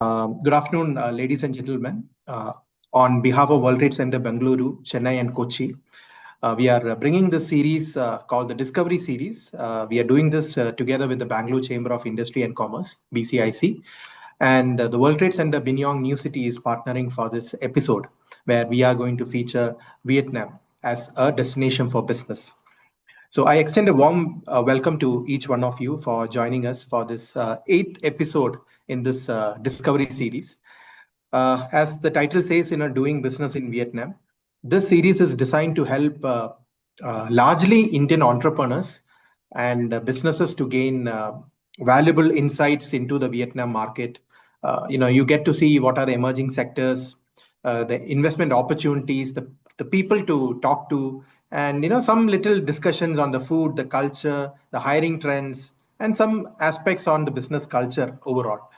Good afternoon, ladies and gentlemen. On behalf of World Trade Center, Bengaluru, Chennai, and Kochi, we are bringing this series called the Discovery Series. We are doing this together with the Bangalore Chamber of Industry and Commerce, BCIC, and the World Trade Center Binyong New City is partnering for this episode, where we are going to feature Vietnam as a destination for business. So I extend a warm welcome to each one of you for joining us for this eighth episode in this Discovery series. As the title says, doing business in Vietnam, this series is designed to help largely Indian entrepreneurs and businesses to gain valuable insights into the Vietnam market. You get to see what are the emerging sectors, the investment opportunities, the people to talk to, and some little discussions on the food, the culture, the hiring trends, and some aspects on the business culture overall.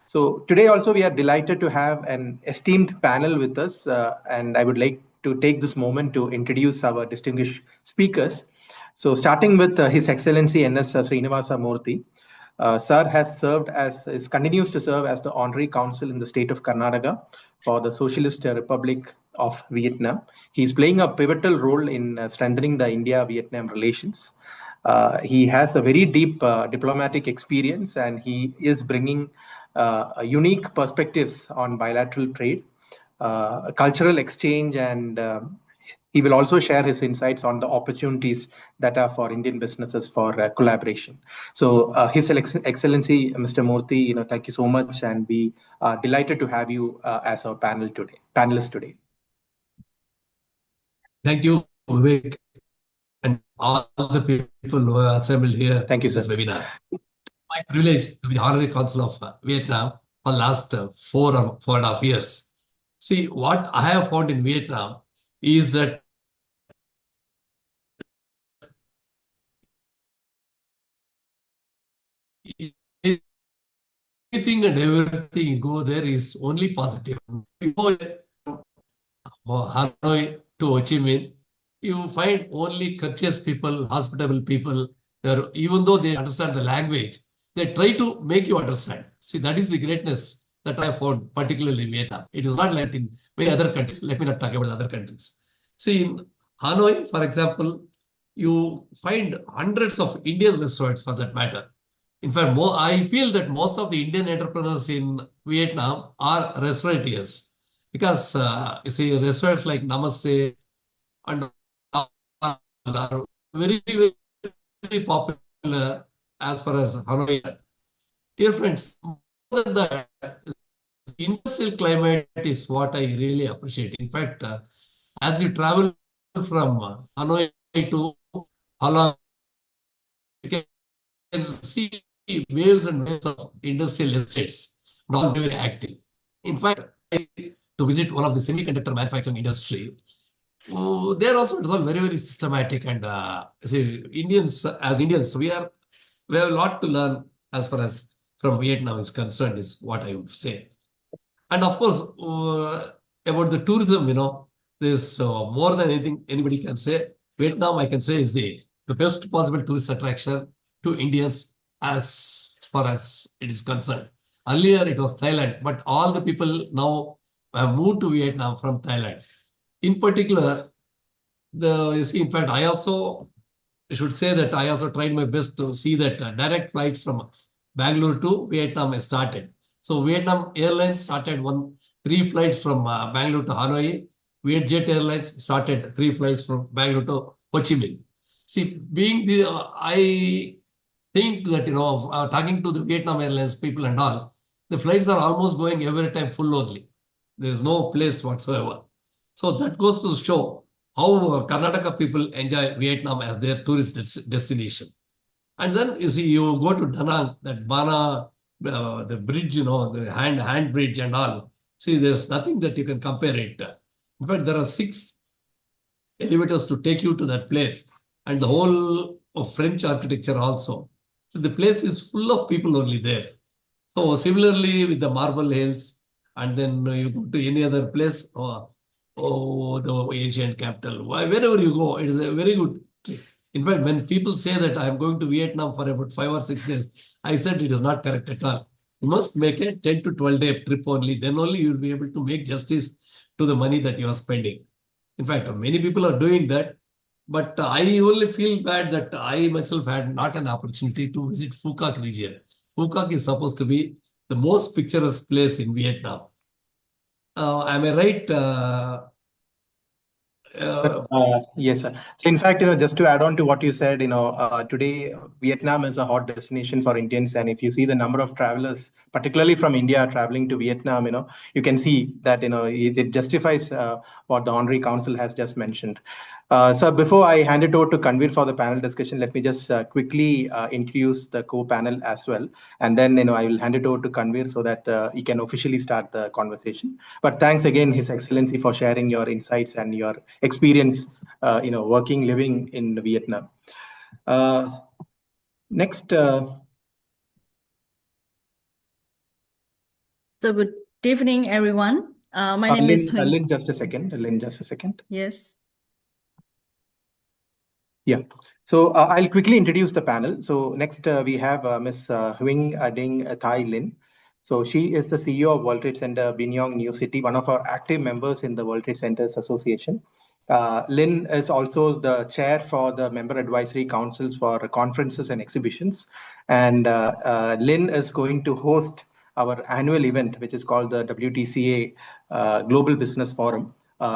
So today also we are delighted to have an esteemed panel with us, and I would like to take this moment to introduce our distinguished speakers. So starting with His Excellency N.S. Srinivasa Murthy. Sir continues to serve as the Honorary Consul in the state of Karnataka for the Socialist Republic of Vietnam. He is playing a pivotal role in strengthening the India-Vietnam relations. He has a very deep diplomatic experience, and he is bringing unique perspectives on bilateral trade, cultural exchange, and he will also share his insights on the opportunities that are for Indian businesses for collaboration. So, His Excellency, Mr. Murthy, thank you so much, and we are delighted to have you as our panelist today. Thank you, Vivek, and all the people who are assembled here. Thank you, in this sir. webinar. My privilege to be the Honorary Consul of Vietnam for the last 4.5 years. See, what I have found in Vietnam is that anything and everything you go there is only positive. You go Hanoi to Ho Chi Minh, you find only courteous people, hospitable people. Even though they understand the language, they try to make you understand. See, that is the greatness that I found, particularly in Vietnam. It is not like in many other countries. Let me not talk about other countries. See, in Hanoi, for example, you find hundreds of Indian restaurants for that matter. In fact, I feel that most of the Indian entrepreneurs in Vietnam are restaurateurs because you see restaurants like Namaste and are very, very popular as far as Hanoi. Dear friends, more than that, industrial climate is what I really appreciate. In fact, as you travel from Hanoi to Halong, you can see waves and waves of industrial estates, not very active. In fact, to visit one of the semiconductor manufacturing industry, there also it was very, very systematic. And see, as Indians, we have a lot to learn as far as from Vietnam is concerned, is what I would say. And of course, about the tourism, there's more than anything anybody can say. Vietnam, I can say, is the best possible tourist attraction to Indians as far as it is concerned. Earlier, it was Thailand, but all the people now have moved to Vietnam from Thailand. In particular, in fact, I should say that I also tried my best to see that direct flights from Bangalore to Vietnam has started. So Vietnam Airlines started 3 flights from Bangalore to Hanoi. Vietjet Airlines started 3 flights from Bangalore to Ho Chi Minh. See, I think that, talking to the Vietnam Airlines people and all, the flights are almost going every time full only. There is no place whatsoever. So that goes to show how Karnataka people enjoy Vietnam as their tourist destination. And then you see, you go to Da Nang, that Bana, the bridge, the hand bridge and all. See, there's nothing that you can compare it. In fact, there are 6 elevators to take you to that place, and the whole of French architecture also. So the place is full of people only there. So similarly with the Marble Hills, and then you go to any other place, the Asian capital, wherever you go, it is a very good trip. In fact, when people say that I'm going to Vietnam for about 5 or 6 days, I said it is not correct at all. You must make a 10 to 12 day trip only. Then only you will be able to make justice to the money that you are spending. In fact, many people are doing that, but I only feel bad that I myself had not an opportunity to visit Phuket region. Phuket is supposed to be the most picturesque place in Vietnam. Am I right? Uh, Yes, sir. So in fact, just to add on to what you said, today Vietnam is a hot destination for Indians, and if you see the number of travelers, particularly from India, traveling to Vietnam, you can see that it justifies what the Honorary Council has just mentioned. So before I hand it over to Kanvir for the panel discussion, let me just quickly introduce the co-panel as well, and then I will hand it over to Kanvir so that he can officially start the conversation. But thanks again, His Excellency, for sharing your insights and your experience, working, living in Vietnam. Next. So good evening, everyone. My name is Thuy. Lynn, just a second. Lynn, just a second. Yes. Yeah. So I'll quickly introduce the panel. So next we have Ms. Huing Ding Thai Lin. So she is the CEO of World Trade Center Binyong New City, one of our active members in the World Trade Centers Association. Lynn is also the chair for the member advisory councils for conferences and exhibitions. And Lynn is going to host our annual event, which is called the WTCA Global Business Forum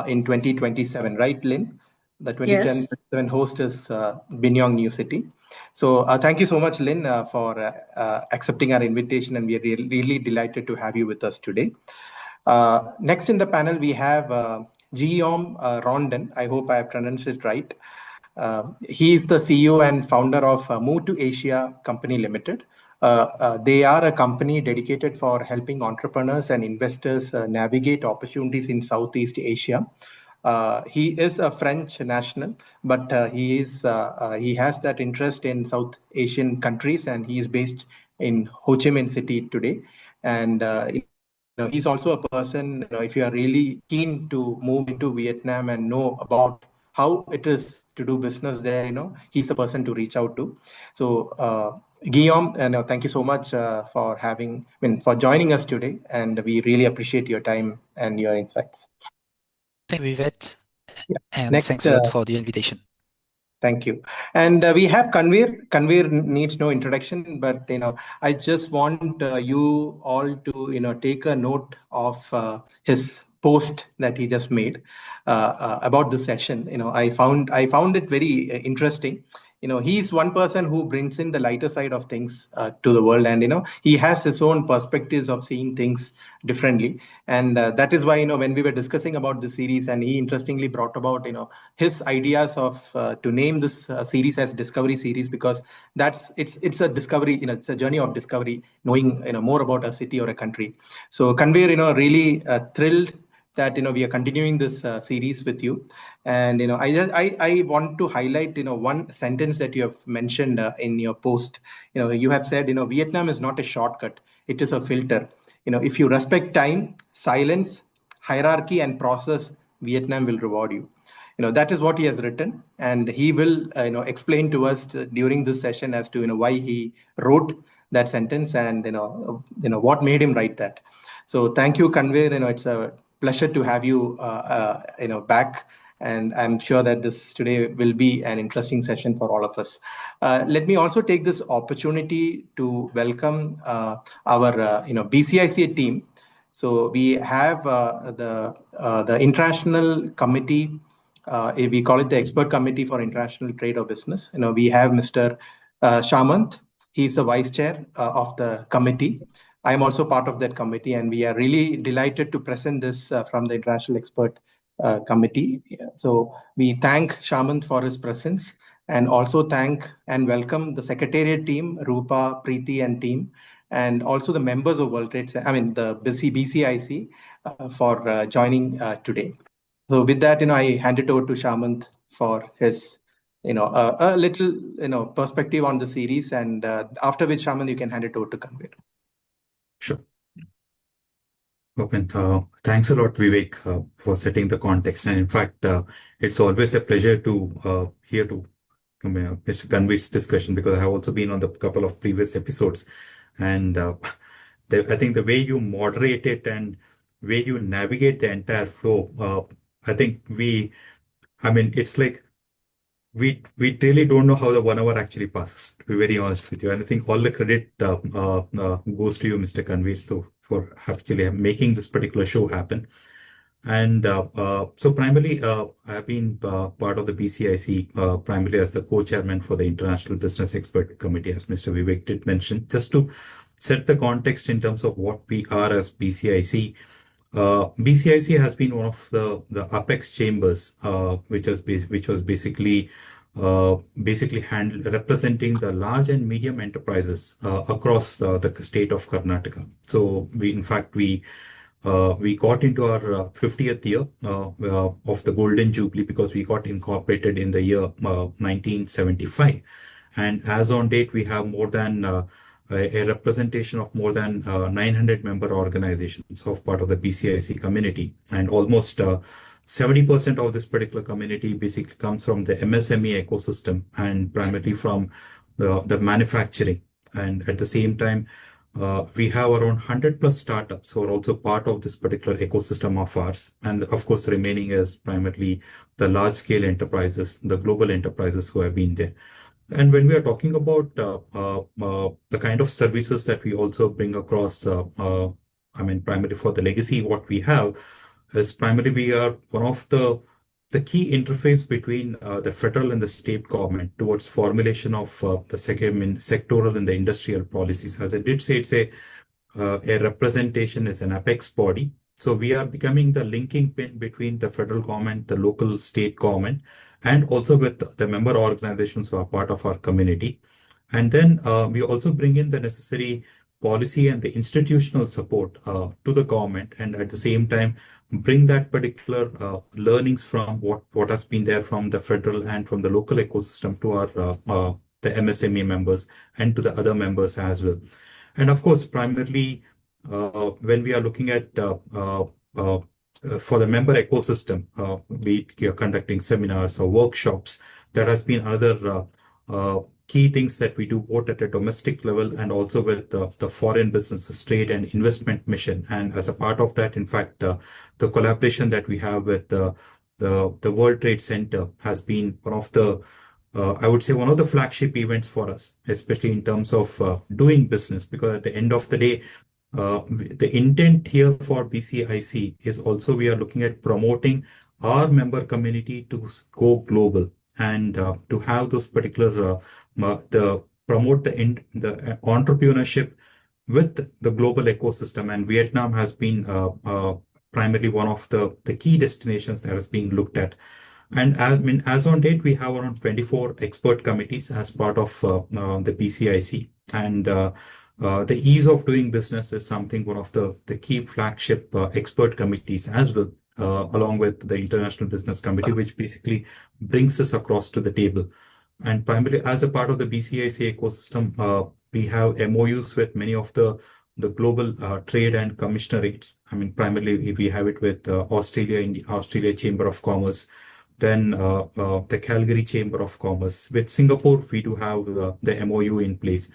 in 2027, right, Lynn? The 2027 host is Binyong New City. So thank you so much, Lynn, for accepting our invitation, and we are really delighted to have you with us today. Next in the panel, we have Guillaume Rondon. I hope I have pronounced it right. He is the CEO and founder of Move to Asia Company Limited. They are a company dedicated for helping entrepreneurs and investors navigate opportunities in Southeast Asia. He is a French national, but he has that interest in South Asian countries, and he is based in Ho Chi Minh City today. And he's also a person. If you are really keen to move into Vietnam and know about how it is to do business there, he's the person to reach out to. So Guillaume, thank you so much for joining us today, and we really appreciate your time and your insights. Thank you, Vivek, Yeah. and Next, thanks a lot for the invitation. Thank you. And we have Kanvir. Kanvir needs no introduction, but I just want you all to take a note of his post that he just made about the session. I found it very interesting. He's one person who brings in the lighter side of things to the world, and he has his own perspectives of seeing things differently. And that is why when we were discussing about the series, and he interestingly brought about his ideas of to name this series as Discovery Series, because it's a discovery, it's a journey of discovery, knowing more about a city or a country. So Kanvir, really thrilled that we are continuing this series with you. And I want to highlight one sentence that you have mentioned in your post. You have said Vietnam is not a shortcut, it is a filter. If you respect time, silence, hierarchy, and process, Vietnam will reward you. That is what he has written, and he will explain to us during this session as to why he wrote that sentence, and what made him write that. So thank you, Kanvir. It's a pleasure to have you back, and I'm sure that this today will be an interesting session for all of us. Let me also take this opportunity to welcome our BCICA team. So we have the international committee. We call it the Expert Committee for International Trade or Business. We have Mr. Shamant. He's the vice chair of the committee. I am also part of that committee, and we are really delighted to present this from the International Expert Committee. So we thank Shamant for his presence, and also thank and welcome the Secretariat team, Rupa, Preeti, and team, and also the members of World Trade, the BCIC for joining today. So with that, I hand it over to Shamant for his, a little, perspective on the series, and after which, Shamant, you can hand it over to Kanvir. Sure. Open. Thanks a lot, Vivek, for setting the context. And in fact, it's always a pleasure to hear Mr. Kanvir's discussion, because I have also been on the couple of previous episodes, and I think the way you moderate it and way you navigate the entire flow, I think it's like we really don't know how the 1 hour actually passes, to be very honest with you. And I think all the credit goes to you, Mr. Kanveer, for actually making this particular show happen. And so primarily, I have been part of the BCIC primarily as the co-chairman for the International Business Expert Committee, as Mr. Vivek did mention. Just to set the context in terms of what we are as BCIC, BCIC has been one of the apex chambers, which was basically representing the large and medium enterprises across the state of Karnataka. So we got into our 50th year of the Golden Jubilee because we got incorporated in the year 1975. And as on date, we have more than a representation of more than 900 member organizations of part of the BCIC community. And almost 70% of this particular community basically comes from the MSME ecosystem and primarily from the manufacturing. And at the same time, we have around 100 plus startups who are also part of this particular ecosystem of ours. And of course, the remaining is primarily the large scale enterprises, the global enterprises who have been there. And when we are talking about the kind of services that we also bring across, primarily for the legacy, what we have is primarily we are one of the key interface between the federal and the state government towards formulation of the sectoral and the industrial policies. As I did say, it's a representation is an apex body. So we are becoming the linking pin between the federal government, the local state government, and also with the member organizations who are part of our community. And then we also bring in the necessary policy and the institutional support to the government, and at the same time bring that particular learnings from what has been there from the federal and from the local ecosystem to our the MSME members and to the other members as well. And of course, primarily when we are looking at for the member ecosystem, we are conducting seminars or workshops. That has been another key things that we do both at a domestic level and also with the foreign businesses, trade and investment mission. And as a part of that, in fact, the collaboration that we have with the World Trade Center has been one of the I would say one of the flagship events for us, especially in terms of doing business, because at the end of the day, the intent here for BCIC is also we are looking at promoting our member community to go global and to have those particular promote the entrepreneurship with the global ecosystem. And Vietnam has been primarily one of the key destinations that is being looked at. And as on date, we have around 24 expert committees as part of the BCIC. And the ease of doing business is something one of the key flagship expert committees as well, along with the International Business Committee, which basically brings us across to the table. And primarily as a part of the BCIC ecosystem, we have MOUs with many of the global trade and commissionerates. Primarily we have it with Australia, in the Australia Chamber of Commerce, then the Calgary Chamber of Commerce. With Singapore, we do have the MOU in place.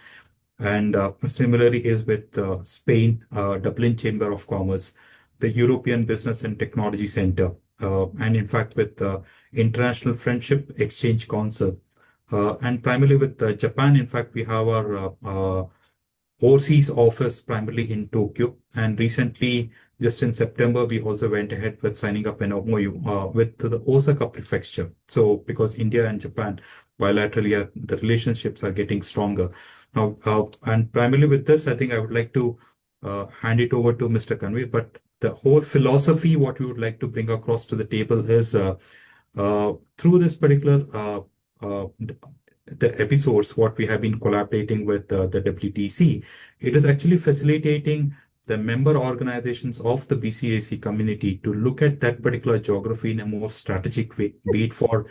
And similarly is with Spain, Dublin Chamber of Commerce, the European Business and Technology Center, and in fact with the International Friendship Exchange Council. And primarily with Japan, in fact, we have our overseas office primarily in Tokyo. And recently, just in September, we also went ahead with signing up an MOU with the Osaka Prefecture. So because India and Japan bilaterally, the relationships are getting stronger. Now, and primarily with this, I think I would like to hand it over to Mr. Kanveer. But the whole philosophy, what we would like to bring across to the table is through this particular the episodes, what we have been collaborating with the WTC, it is actually facilitating the member organizations of the BCAC community to look at that particular geography in a more strategic way, be it for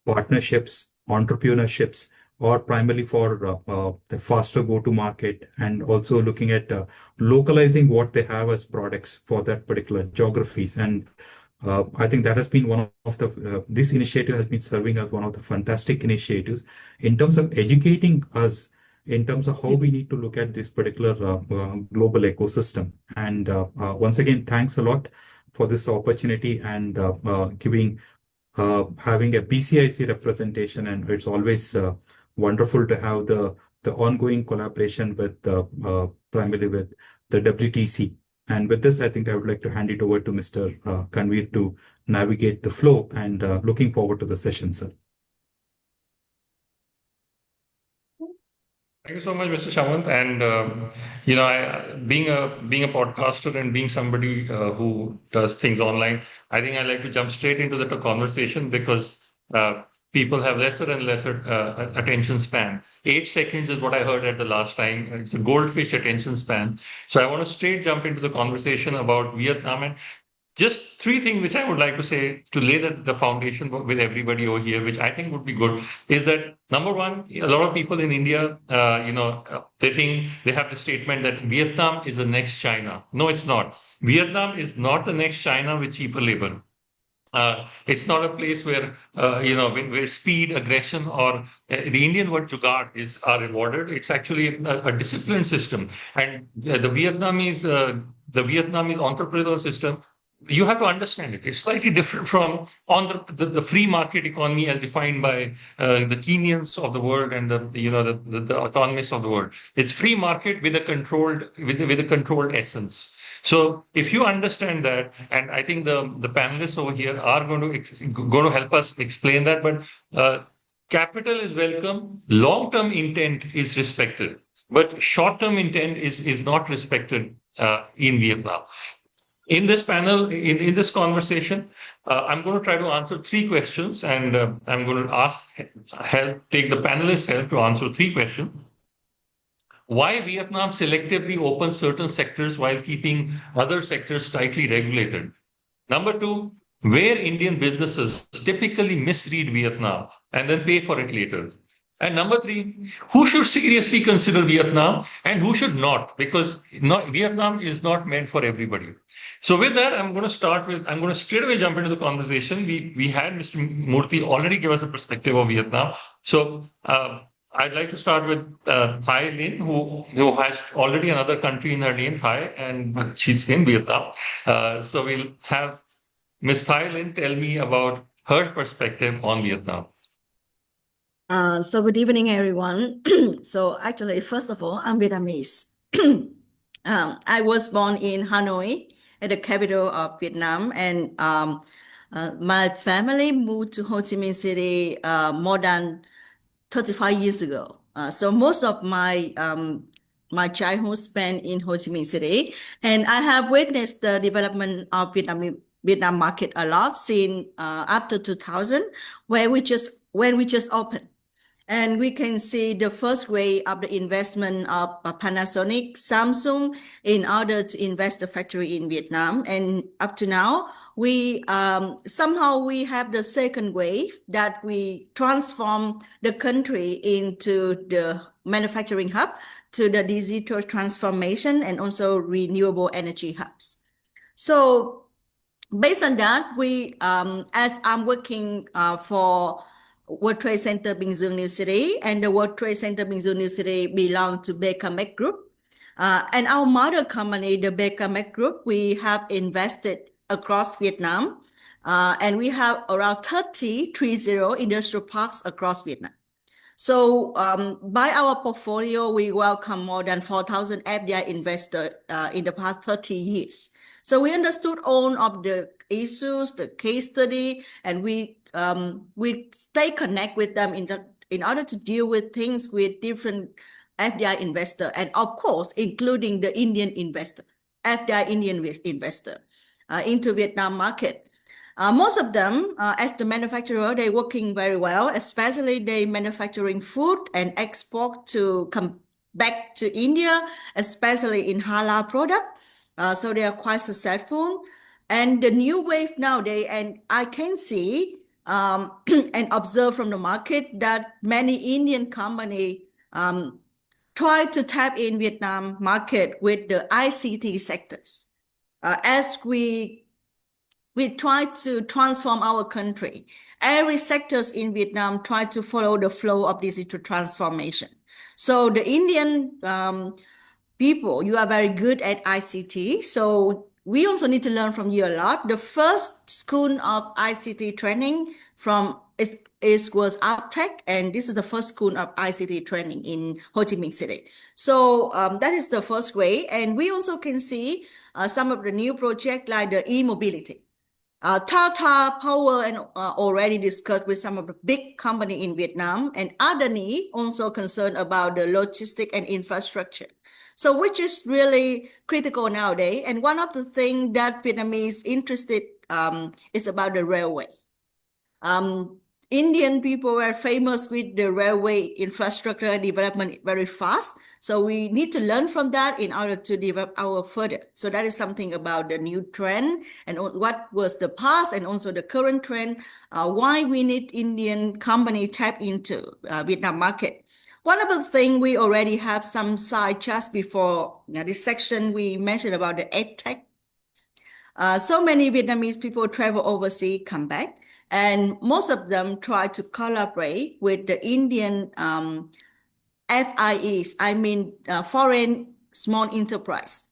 partnerships, entrepreneurships, or primarily for the faster go-to-market, and also looking at localizing what they have as products for that particular geographies. And I think that has been one of this initiative has been serving as one of the fantastic initiatives in terms of educating us in terms of how we need to look at this particular global ecosystem. And once again, thanks a lot for this opportunity and having a BCIC representation. And it's always wonderful to have the ongoing collaboration with primarily with the WTC. And with this, I think I would like to hand it over to Mr. Kanveer to navigate the flow, and looking forward to the session, sir. Thank you so much, Mr. Shamant. And being a podcaster and being somebody who does things online, I think I'd like to jump straight into the conversation because people have lesser and lesser attention span. 8 seconds is what I heard at the last time. It's a goldfish attention span. So I want to straight jump into the conversation about Vietnam. And just 3 things which I would like to say to lay the foundation with everybody over here, which I think would be good, is that number one, a lot of people in India, they think they have the statement that Vietnam is the next China. No, it's not. Vietnam is not the next China with cheaper labor. It's not a place where where speed, aggression, or the Indian word jugaad are rewarded. It's actually a disciplined system, and the Vietnamese entrepreneurial system. You have to understand it. It's slightly different from on the free market economy as defined by the Kenyans of the world and the economists of the world. It's free market with a controlled essence. So if you understand that, and I think the panelists over here are going to help us explain that, but capital is welcome, long-term intent is respected, but short-term intent is not respected in Vietnam. In this panel, in this conversation, I'm going to try to answer 3 questions, and I'm going to take the panelists' help to answer 3 questions. Why Vietnam selectively opens certain sectors while keeping other sectors tightly regulated? Number 2, where Indian businesses typically misread Vietnam and then pay for it later. And number 3, who should seriously consider Vietnam and who should not? Because Vietnam is not meant for everybody. So with that, I'm going to straight away jump into the conversation. We had Mr. Murthy already give us a perspective of Vietnam. So I'd like to start with Thai Lin, who has already another country in her name, Thai, and she's in Vietnam. So we'll have Ms. Thai Lin tell me about her perspective on Vietnam. So good evening, everyone. So actually, first of all, I'm Vietnamese. I was born in Hanoi, at the capital of Vietnam, and my family moved to Ho Chi Minh City more than 35 years ago. So most of my childhood spent in Ho Chi Minh City, and I have witnessed the development of Vietnam market a lot since after 2000, when we just opened. And we can see the first wave of the investment of Panasonic, Samsung, in order to invest the factory in Vietnam. And up to now, we somehow we have the second wave that we transform the country into the manufacturing hub, to the digital transformation, and also renewable energy hubs. So based on that, we as I'm working for World Trade Center Bình Dương New City, and the World Trade Center Bình Dương New City belong to BKMX Group. And our mother company, the BKMX Group, we have invested across Vietnam, and we have around 30 industrial parks across Vietnam. So by our portfolio, we welcome more than 4,000 FDI investors in the past 30 years. So we understood all of the issues, the case study, and we stay connected with them in order to deal with things with different FDI investor, and of course, including the Indian investor, FDI Indian investor into Vietnam market. Most of them, as the manufacturer, they're working very well, especially they manufacturing food and export to come back to India, especially in halal product. So they are quite successful. And the new wave nowadays, and I can see and observe from the market that many Indian companies try to tap in Vietnam market with the ICT sectors. As we we try to transform our country. Every sectors in Vietnam try to follow the flow of digital transformation. So the Indian people, you are very good at ICT. So we also need to learn from you a lot. The first school of ICT training was Uptech, and this is the first school of ICT training in Ho Chi Minh City. So that is the first way. And we also can see some of the new projects like the e-mobility. Tata Power and already discussed with some of the big company in Vietnam, and Adani also concerned about the logistic and infrastructure. So which is really critical nowadays. And one of the things that Vietnamese interested is about the railway. Indian people were famous with the railway infrastructure development very fast. So we need to learn from that in order to develop our further. So that is something about the new trend and what was the past and also the current trend, why we need Indian company tap into Vietnam market. One of the things we already have some side chats before. Now this section we mentioned about the EdTech. So many Vietnamese people travel overseas, come back, and most of them try to collaborate with the Indian FIEs, I mean foreign small enterprise,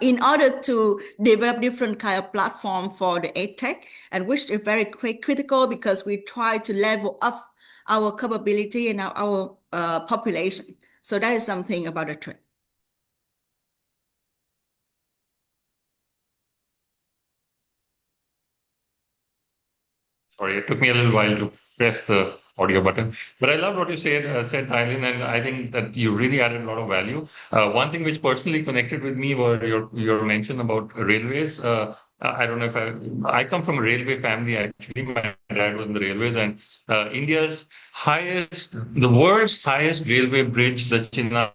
in order to develop different kind of platform for the EdTech, and which is very critical because we try to level up our capability and our population. So that is something about the trend. Sorry, it took me a little while to press the audio button, but I love what you said, Thailand, and I think that you really added a lot of value. One thing which personally connected with me were your mention about railways. I don't know if I come from a railway family. Actually, my dad was in the railways, and the world's highest railway bridge, the Chinna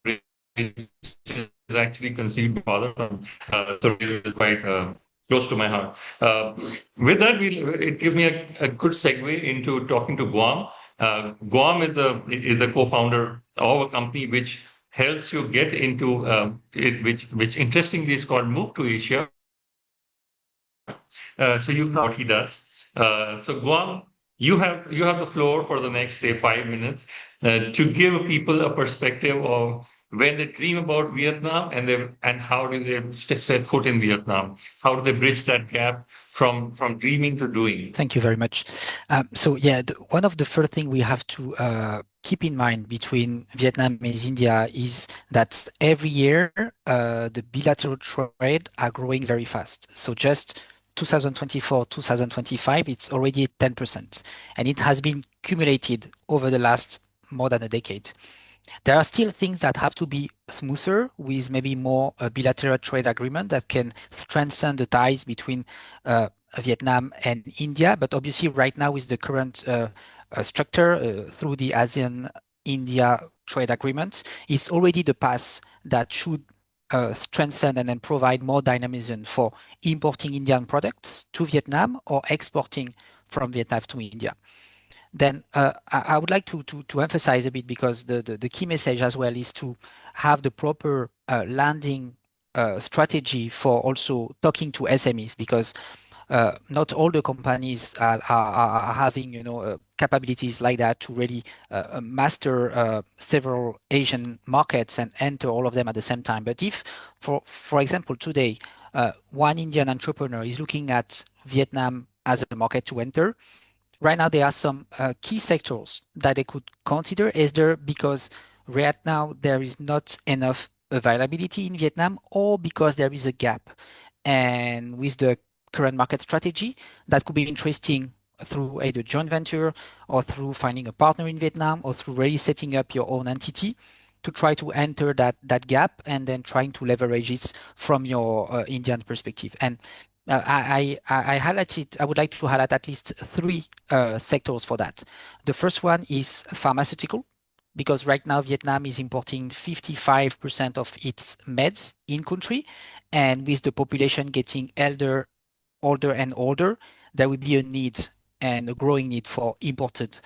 Bridge, is actually conceived by father. So it is quite close to my heart. With that, it gives me a good segue into talking to Guam. Guam is the co-founder of a company which helps you get into it, which interestingly is called Move to Asia. So you know what he does. So Guam, you have the floor for the next say 5 minutes to give people a perspective of when they dream about Vietnam and how do they set foot in Vietnam? How do they bridge that gap from dreaming to doing? Thank you very much. So yeah, one of the first thing we have to keep in mind between Vietnam and India is that every year the bilateral trade are growing very fast. So just 2024, 2025, it's already 10%, and it has been cumulated over the last more than a decade. There are still things that have to be smoother with maybe more bilateral trade agreement that can strengthen the ties between Vietnam and India. But obviously right now with the current structure through the ASEAN-India trade agreements, it's already the path that should strengthen and then provide more dynamism for importing Indian products to Vietnam or exporting from Vietnam to India. Then I would like to emphasize a bit because the key message as well is to have the proper landing strategy for also talking to SMEs because not all the companies are having capabilities like that to really master several Asian markets and enter all of them at the same time. But if, for example, today one Indian entrepreneur is looking at Vietnam as a market to enter, right now there are some key sectors that they could consider either because right now there is not enough availability in Vietnam or because there is a gap. And with the current market strategy, that could be interesting through either joint venture or through finding a partner in Vietnam or through really setting up your own entity to try to enter that gap and then trying to leverage it from your Indian perspective. And I would like to highlight at least three sectors for that. The first one is pharmaceutical, because right now Vietnam is importing 55% of its meds in country, and with the population getting older and older, there will be a need and a growing need for imported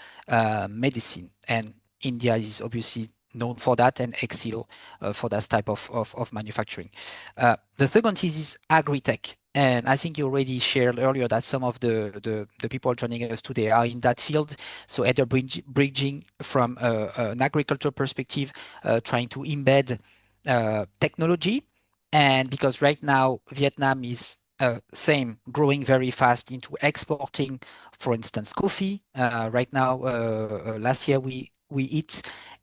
medicine. And India is obviously known for that and excel for that type of manufacturing. The second is agri-tech. And I think you already shared earlier that some of the people joining us today are in that field. So either bridging from an agriculture perspective, trying to embed technology. And because right now, Vietnam is same growing very fast into exporting, for instance, coffee. Right now, last year we hit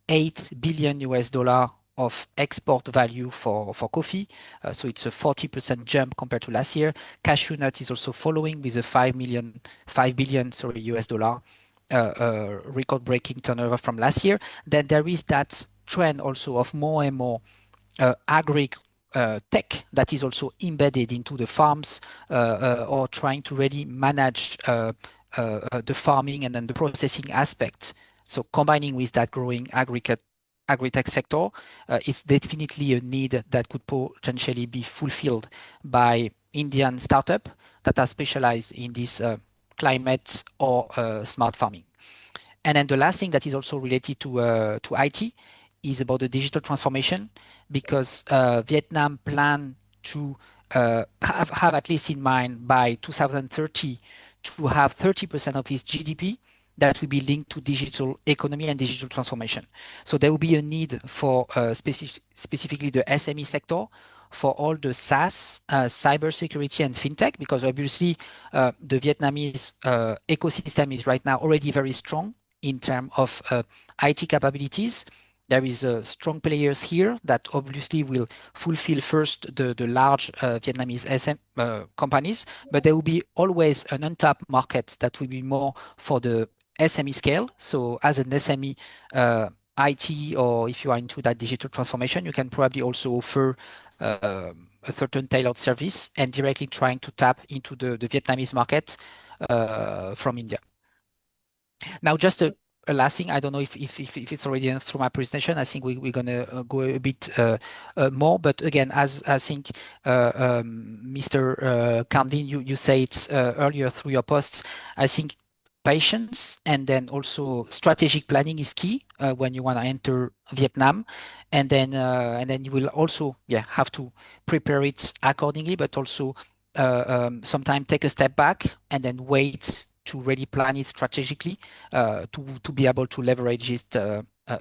$8 billion of export value for coffee. So it's a 40% jump compared to last year. Cashew nut is also following with a 5 billion, sorry, US dollar record-breaking turnover from last year. Then there is that trend also of more and more agri tech that is also embedded into the farms or trying to really manage the farming and then the processing aspect. So combining with that growing agri-tech sector, it's definitely a need that could potentially be fulfilled by Indian startup that are specialized in this climate or smart farming. And then the last thing that is also related to IT is about the digital transformation, because Vietnam plan to have at least in mind by 2030 to have 30% of its GDP that will be linked to digital economy and digital transformation. So there will be a need for specifically the SME sector, for all the SaaS, cybersecurity and fintech, because obviously the Vietnamese ecosystem is right now already very strong in terms of IT capabilities. There is strong players here that obviously will fulfill first the large Vietnamese companies, but there will be always an untapped market that will be more for the SME scale. So as an SME IT, or if you are into that digital transformation, you can probably also offer a certain tailored service and directly trying to tap into the Vietnamese market from India. Now, just a last thing, I don't know if it's already through my presentation. I think we're going to go a bit more. But again, as I think Mr. Canvin, you said earlier through your posts, I think patience and then also strategic planning is key when you want to enter Vietnam. And then you will also have to prepare it accordingly, but also sometimes take a step back and then wait to really plan it strategically to be able to leverage it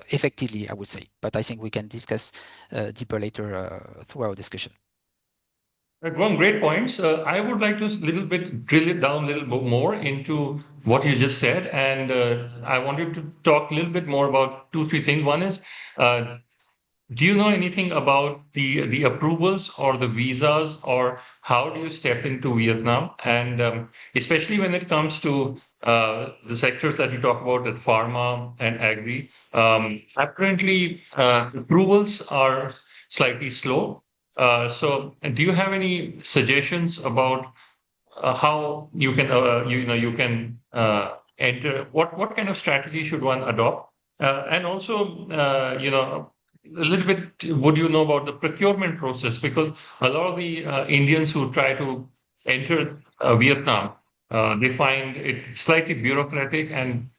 effectively, I would say. But I think we can discuss deeper later through our discussion. Gwen, great points. I would like to little bit drill it down a little bit more into what you just said, and I wanted to talk a little bit more about two, three things. One is, do you know anything about the approvals or the visas, or how do you step into Vietnam? And especially when it comes to the sectors that you talk about, at pharma and agri, apparently approvals are slightly slow. So, do you have any suggestions about how you can you can enter? What kind of strategy should one adopt? And also, a little bit, would you know about the procurement process? Because a lot of the Indians who try to enter Vietnam, they find it slightly bureaucratic and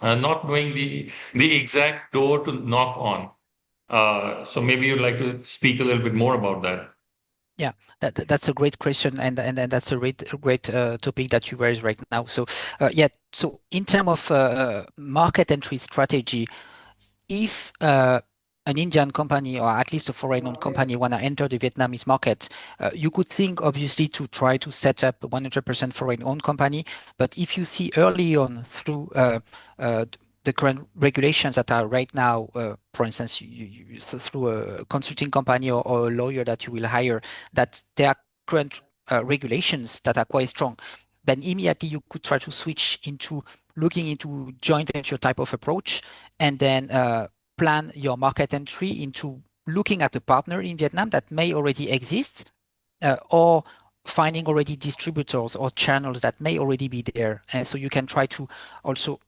not knowing the exact door to knock on. So maybe you'd like to speak a little bit more about that. Yeah, that's a great question, and that's a great topic that you raise right now. So so in terms of market entry strategy, if an Indian company or at least a foreign-owned company want to enter the Vietnamese market, you could think obviously to try to set up a 100% foreign-owned company. But if you see early on through the current regulations that are right now, for instance, through a consulting company or a lawyer that you will hire, that there are current regulations that are quite strong, then immediately you could try to switch into looking into joint venture type of approach, and then plan your market entry into looking at a partner in Vietnam that may already exist, or finding already distributors or channels that may already be there. And so you can try to also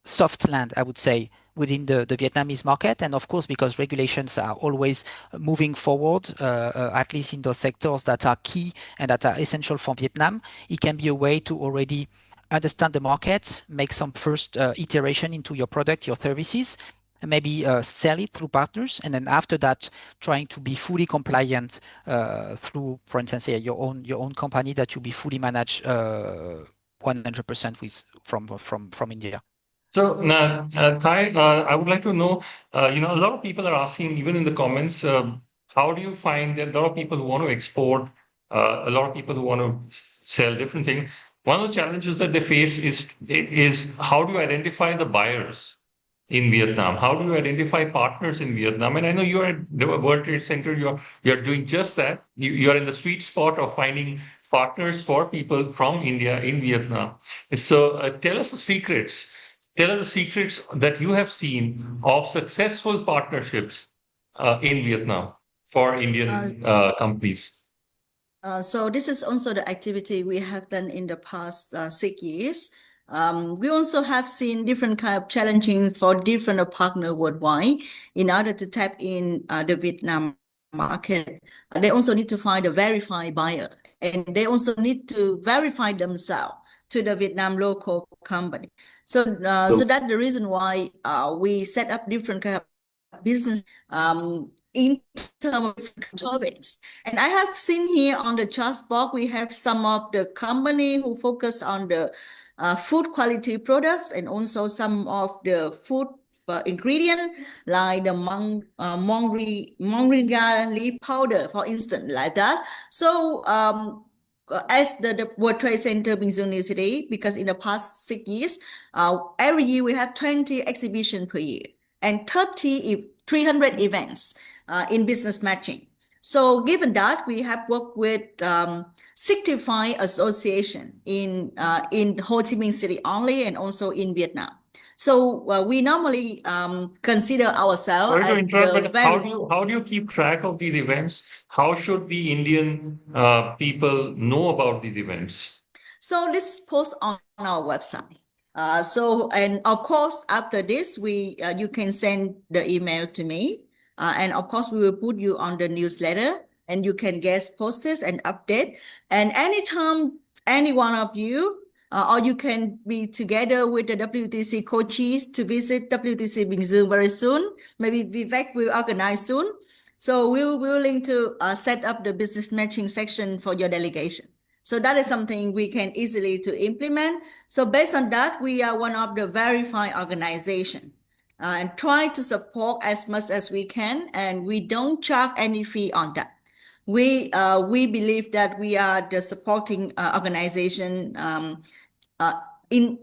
soft land, I would say, within the Vietnamese market. And of course, because regulations are always moving forward, at least in those sectors that are key and that are essential for Vietnam, it can be a way to already understand the market, make some first iteration into your product, your services, and maybe sell it through partners, and then after that, trying to be fully compliant through, for instance, your own company that you be fully managed 100% with from India. So, now, Thai, I would like to know, a lot of people are asking, even in the comments, how do you find that a lot of people who want to export, a lot of people who want to sell different things. One of the challenges that they face is how do you identify the buyers in Vietnam? How do you identify partners in Vietnam? And I know you are at the World Trade Center, you're doing just that. You are in the sweet spot of finding partners for people from India in Vietnam. So tell us the secrets. Tell us the secrets that you have seen of successful partnerships in Vietnam for Indian companies. So this is also the activity we have done in the past 6 years. We also have seen different kind of challenging for different partner worldwide in order to tap in the Vietnam market. They also need to find a verified buyer, and they also need to verify themselves to the Vietnam local company. So that's the reason why we set up different kind of business in terms of topics. And I have seen here on the chat box, we have some of the company who focus on the food quality products, and also some of the food ingredient like the moringa leaf powder, for instance, like that. So as the World Trade Center Binh University, because in the past 6 years, every year we have 20 exhibitions per year and 300 events in business matching. So given that, we have worked with 65 associations in Ho Chi Minh City only, and also in Vietnam. So we normally consider ourselves Sorry to as interrupt, the but very... how do you keep track of these events? How should the Indian people know about these events? So this post on our website. And of course, after this, you can send the email to me. And of course, we will put you on the newsletter, and you can get posters and update. And anytime any one of you, or you can be together with the WTC coaches to visit WTC Bình Dương very soon. Maybe Vivek will organize soon. So we're willing to set up the business matching section for your delegation. So that is something we can easily to implement. So based on that, we are one of the verified organization and try to support as much as we can, and we don't charge any fee on that. We believe that we are the supporting organization in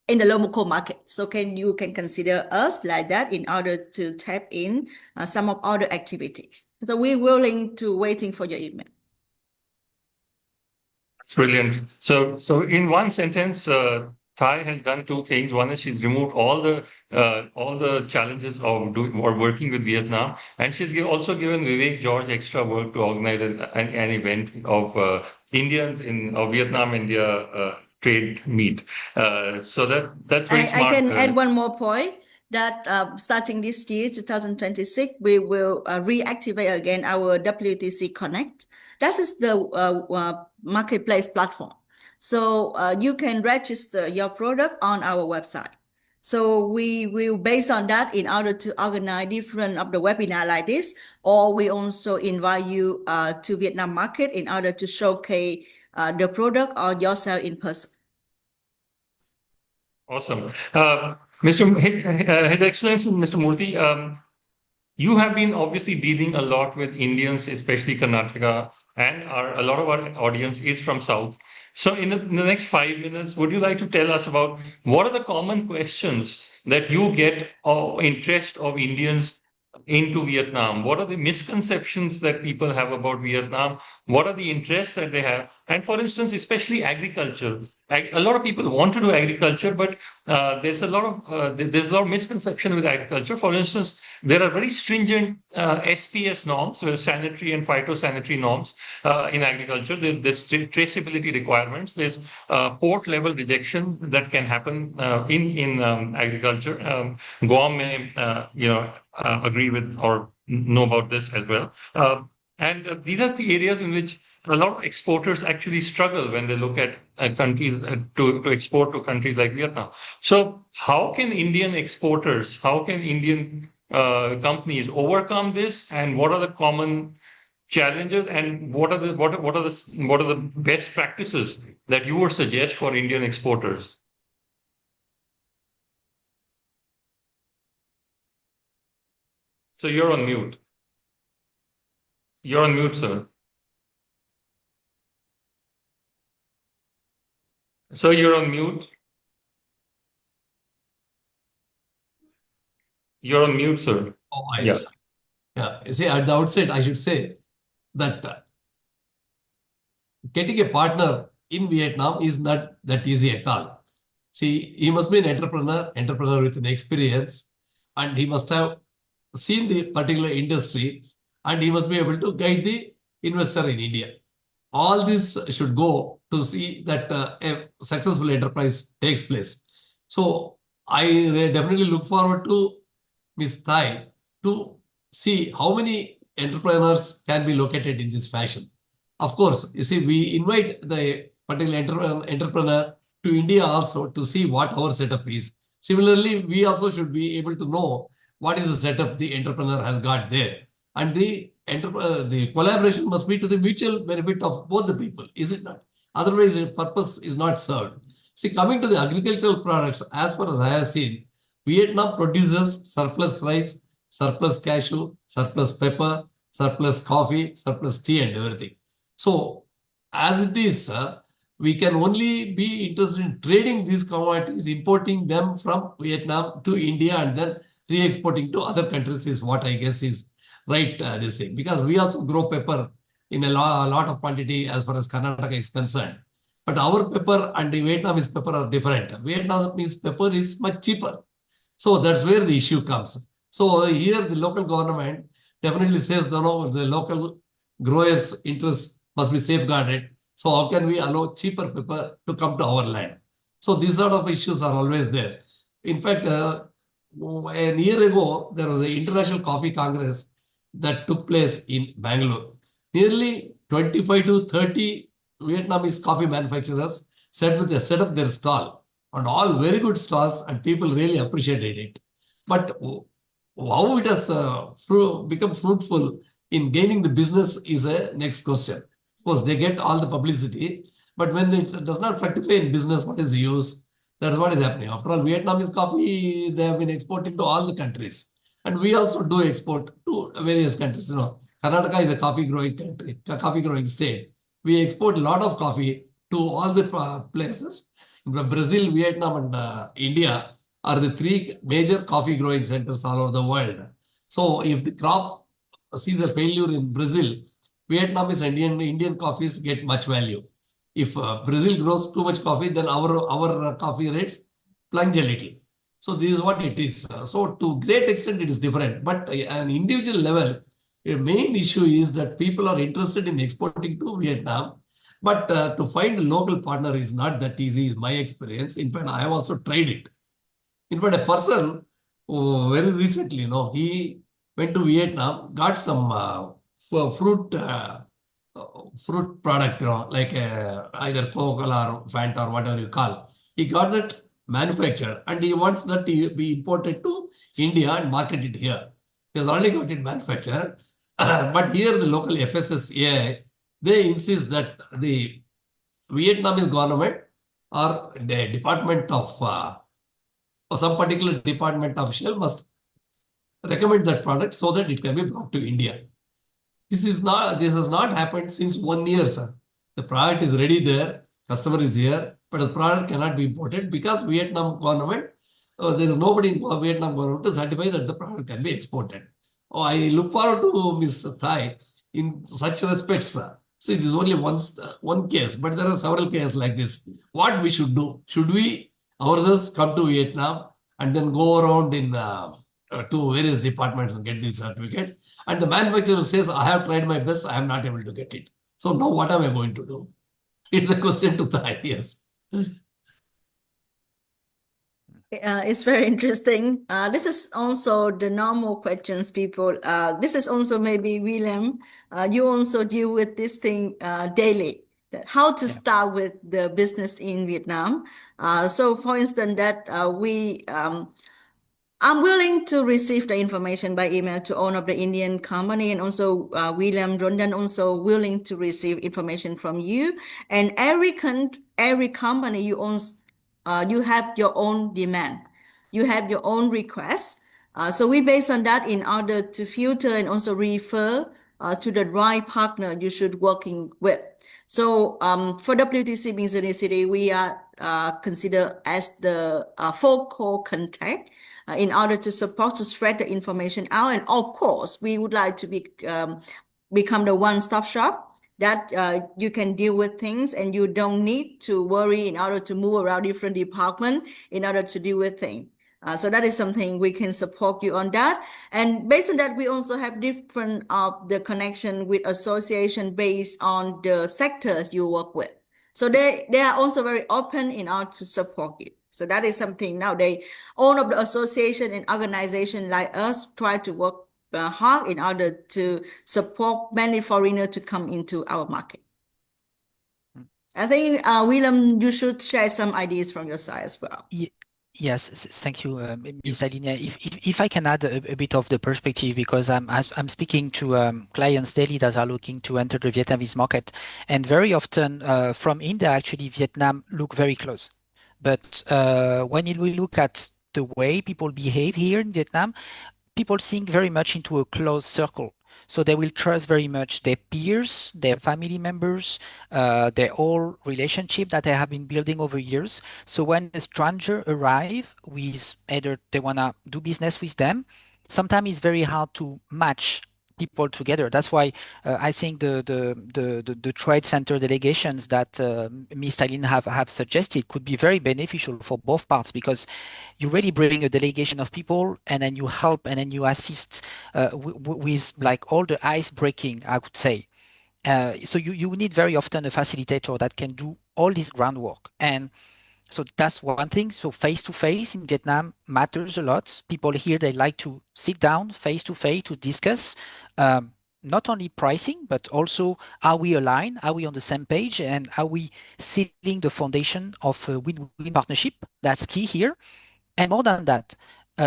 the local market. So you can consider us like that in order to tap in some of other activities. So we're willing to waiting for your email. It's brilliant. So in one sentence, Thai has done two things. One is she's removed all the challenges of doing or working with Vietnam, and she's also given Vivek George extra work to organize an event of Indians in Vietnam India trade meet. So that's very smart. I can add one more point that starting this year, 2026, we will reactivate again our WTC Connect. That is the marketplace platform. So you can register your product on our website. So we will, based on that, in order to organize different of the webinar like this, or we also invite you to Vietnam market in order to showcase the product or yourself in person. Awesome. His Excellency, Mr. Murthy, you have been obviously dealing a lot with Indians, especially Karnataka, and a lot of our audience is from South. So in the next 5 minutes, would you like to tell us about what are the common questions that you get of interest of Indians into Vietnam? What are the misconceptions that people have about Vietnam? What are the interests that they have? And for instance, especially agriculture. A lot of people want to do agriculture, but there's a lot of misconception with agriculture. For instance, there are very stringent SPS norms, sanitary and phytosanitary norms in agriculture. There's traceability requirements. There's port level rejection that can happen in agriculture. Guam may agree with or know about this as well. And these are the areas in which a lot of exporters actually struggle when they look at countries to export to countries like Vietnam. So how can Indian exporters, how can Indian companies overcome this, and what are the common challenges, and what are the best practices that you would suggest for Indian exporters? So you're on mute. You're on mute, sir. So you're on mute. You're on mute, sir. Oh, Yeah. yes. Yeah. You see, at the outset, I should say that getting a partner in Vietnam is not that easy at all. See, he must be an entrepreneur with an experience, and he must have seen the particular industry, and he must be able to guide the investor in India. All this should go to see that a successful enterprise takes place. So I definitely look forward to Ms. Thai to see how many entrepreneurs can be located in this fashion. Of course, you see, we invite the particular entrepreneur to India also to see what our setup is. Similarly, we also should be able to know what is the setup the entrepreneur has got there. And the collaboration must be to the mutual benefit of both the people, is it not? Otherwise, the purpose is not served. See, coming to the agricultural products, as far as I have seen, Vietnam produces surplus rice, surplus cashew, surplus pepper, surplus coffee, surplus tea, and everything. So, as it is, we can only be interested in trading these commodities, importing them from Vietnam to India, and then re-exporting to other countries is what I guess is right. This thing, because we also grow pepper in a lot of quantity as far as Karnataka is concerned. But our pepper and the Vietnamese pepper are different. Vietnamese pepper is much cheaper. So that's where the issue comes. So here the local government definitely says, no, the local growers' interests must be safeguarded. So how can we allow cheaper pepper to come to our land? So these sort of issues are always there. In fact, a year ago, there was an International Coffee Congress that took place in Bangalore. Nearly 25 to 30 Vietnamese coffee manufacturers set up their stall, and all very good stalls, and people really appreciated it. But how it has become fruitful in gaining the business is a next question. Of course, they get all the publicity, but when it does not fructify in business, what is the use? That's what is happening. After all, Vietnamese coffee, they have been exporting to all the countries. And we also do export to various countries. Karnataka is a coffee growing country, a coffee growing state. We export a lot of coffee to all the places. Brazil, Vietnam, and India are the three major coffee growing centers all over the world. So if the crop sees a failure in Brazil, Vietnamese and Indian coffees get much value. If Brazil grows too much coffee, then our coffee rates plunge a little. So this is what it is. So to great extent, it is different. But at an individual level, the main issue is that people are interested in exporting to Vietnam. But to find a local partner is not that easy, is my experience. In fact, I have also tried it. In fact, a person very recently, he went to Vietnam, got some fruit product, like either Coca-Cola or Fanta or whatever you call. He got that manufactured, and he wants that to be imported to India and marketed here. He has already got it manufactured, but here the local FSSAI, they insist that the Vietnamese government or the department of or some particular department official must recommend that product so that it can be brought to India. This has not happened since 1 year, sir. The product is ready there, customer is here, but the product cannot be imported because Vietnam government, there is nobody in Vietnam government to certify that the product can be exported. Oh, I look forward to Ms. Thai in such respects, sir. See, this is only one case, but there are several cases like this. What we should do? Should we ourselves come to Vietnam and then go around in to various departments and get this certificate? And the manufacturer says, I have tried my best, I am not able to get it. So now what am I going to do? It's a question to Thai, yes. It's very interesting. This is also the normal questions people. This is also maybe William. You also deal with this thing daily. How to start with the business in Vietnam. So, for instance, that I'm willing to receive the information by email to own of the Indian company, and also William Rondan also willing to receive information from you. And every company you own, you have your own demand, you have your own request. So we based on that in order to filter and also refer to the right partner you should working with. So for WTC Business University, we are considered as the focal contact in order to support to spread the information out. And of course, we would like to become the one-stop shop that you can deal with things and you don't need to worry in order to move around different departments in order to deal with things. So that is something we can support you on that. And based on that, we also have different of the connection with association based on the sectors you work with. So they are also very open in order to support you. So that is something nowadays, all of the association and organization like us try to work hard in order to support many foreigners to come into our market. I think, William, you should share some ideas from your side as well. Yes, thank you, Ms. Dalinia. If I can add a bit of the perspective, because I'm speaking to clients daily that are looking to enter the Vietnamese market, and very often from India, actually, Vietnam look very close. But when we look at the way people behave here in Vietnam, people think very much into a closed circle. So they will trust very much their peers, their family members, their whole relationship that they have been building over years. So when a stranger arrive with either they want to do business with them, sometimes it's very hard to match people together. That's why I think the trade center delegations that Ms. Stalin have suggested could be very beneficial for both parts, because you really bring a delegation of people and then you help and then you assist with like all the ice breaking, I would say. So you need very often a facilitator that can do all this groundwork. And so that's one thing. So face to face in Vietnam matters a lot. People here, they like to sit down face to face to discuss not only pricing, but also are we aligned? Are we on the same page? And are we sealing the foundation of a win-win partnership? That's key here. And more than that,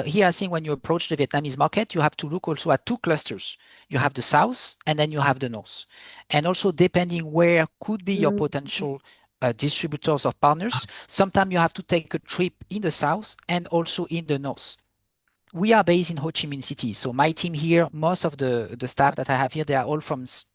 here I think when you approach the Vietnamese market, you have to look also at two clusters. You have the south and then you have the north. And also depending where could be your potential distributors or partners, sometimes you have to take a trip in the south and also in the north. We are based in Ho Chi Minh City. So my team here, most of the staff that I have here, they are all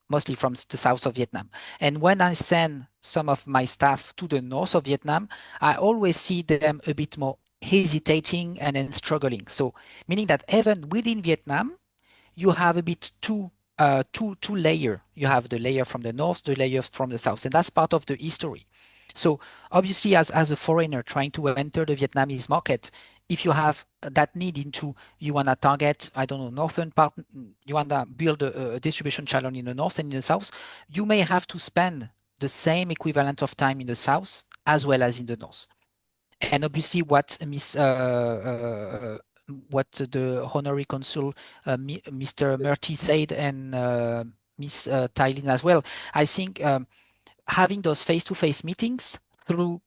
mostly from the south of Vietnam. And when I send some of my staff to the north of Vietnam, I always see them a bit more hesitating and then struggling. So meaning that even within Vietnam, you have a bit two layer. You have the layer from the north, the layer from the south, and that's part of the history. So obviously, as a foreigner trying to enter the Vietnamese market, if you have that need into you want to target, I don't know, northern part, you want to build a distribution channel in the north and in the south, you may have to spend the same equivalent of time in the south as well as in the north. And obviously, what the honorary consul, Mr. Murty said, and Miss Thailand as well, I think having those face-to-face meetings through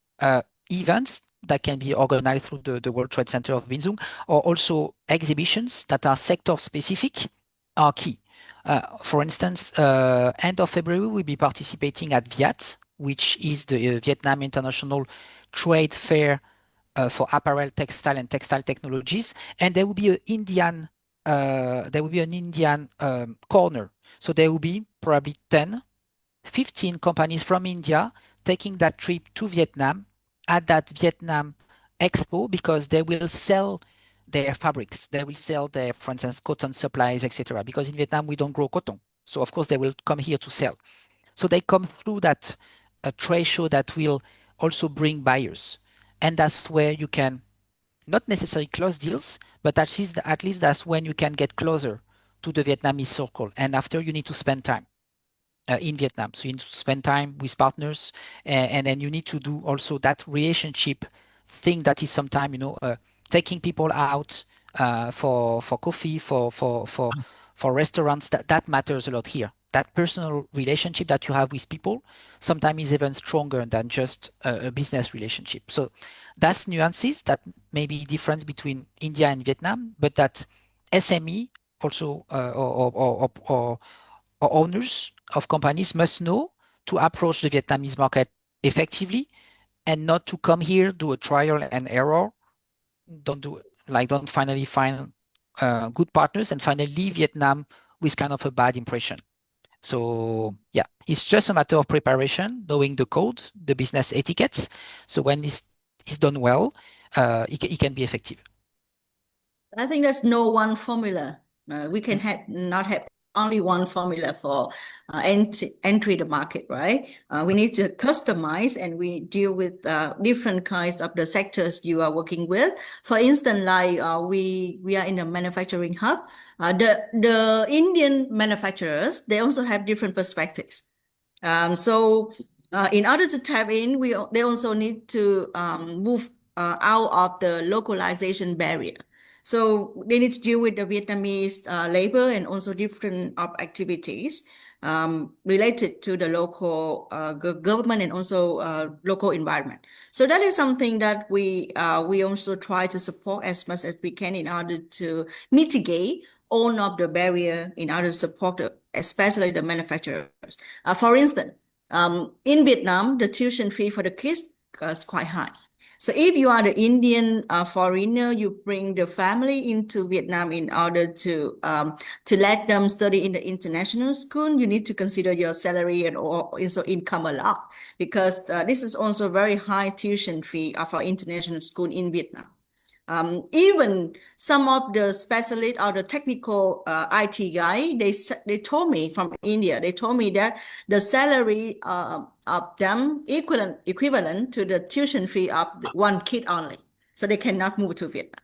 events that can be organized through the World Trade Center of Binzung, or also exhibitions that are sector-specific, are key. For instance, end of February, we'll be participating at VIAT, which is the Vietnam International Trade Fair for apparel, textile, and textile technologies, and there will be an Indian corner. So there will be probably 10, 15 companies from India taking that trip to Vietnam at that Vietnam Expo, because they will sell their fabrics. They will sell their, for instance, cotton supplies, etc. Because in Vietnam, we don't grow cotton. So of course, they will come here to sell. So they come through that trade show that will also bring buyers. And that's where you can not necessarily close deals, but at least that's when you can get closer to the Vietnamese circle. And after, you need to spend time in Vietnam. So you need to spend time with partners, and then you need to do also that relationship thing that is sometimes, taking people out for coffee, for restaurants, that matters a lot here. That personal relationship that you have with people sometimes is even stronger than just a business relationship. So that's nuances that may be difference between India and Vietnam, but that SME also or owners of companies must know to approach the Vietnamese market effectively and not to come here, do a trial and error, don't finally find good partners and finally leave Vietnam with kind of a bad impression. So yeah, it's just a matter of preparation, knowing the code, the business etiquettes. So when it's done well, it can be effective. I think there's no one formula. We can not have only one formula for entry the market, right? We need to customize, and we deal with different kinds of the sectors you are working with. For instance, like we are in a manufacturing hub. The Indian manufacturers, they also have different perspectives. So in order to tap in, they also need to move out of the localization barrier. So they need to deal with the Vietnamese labor and also different activities related to the local government and also local environment. So that is something that we also try to support as much as we can in order to mitigate all of the barrier in order to support especially the manufacturers. For instance, in Vietnam, the tuition fee for the kids is quite high. So if you are the Indian foreigner, you bring the family into Vietnam in order to let them study in the international school, you need to consider your salary and also income a lot, because this is also very high tuition fee for international school in Vietnam. Even some of the specialists or the technical IT guy, they told me from India, they told me that the salary of them equivalent to the tuition fee of one kid only. So they cannot move to Vietnam.